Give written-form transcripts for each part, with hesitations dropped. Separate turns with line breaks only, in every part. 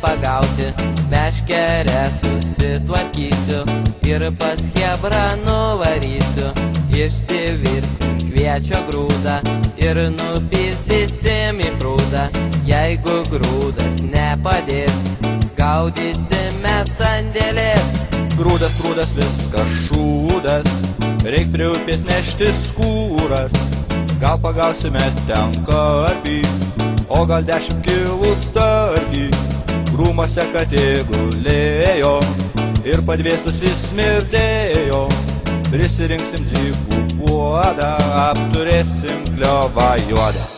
pagauti, meškerę susitvarkysiu ir pas chebrą nuvarysiu. Išsivirsim kviečio grūdą ir nupizdysim į prūdą. Jeigu grūdas nepadės, gaudysime sandėlės.
Grūdas, prūdas, viskas šūdas, reik prie upės nešti skūras. Gal pagausime ten karpį, o gal 10 kilų starkį. Krūmuose katė gulėjo ir padvėsusi smirdėjo. Prisirinksim dzikų puodą, apturėsim kliovą juodą.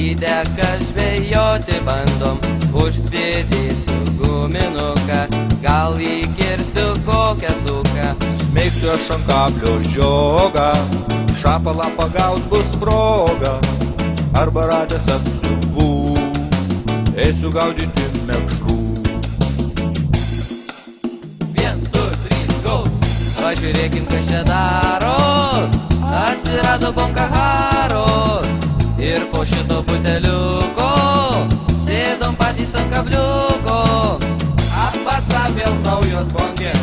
Lydeką žvejoti bandom, užsidėsiu guminuką, gal įkirsiu kokią suką.
Smeigsiu aš ant kablio žiogą, šapalą pagaut bus proga, arba radęs apsiuvų, eisiu gaudyti mekšrų.
1, 2, 3, go! Pažiūrėkim, kas čia daros, atsirado bonkaharos. Ir po šito buteliuko sėdom patys ant kabliuko.
Apatsa vėl naujos bongės.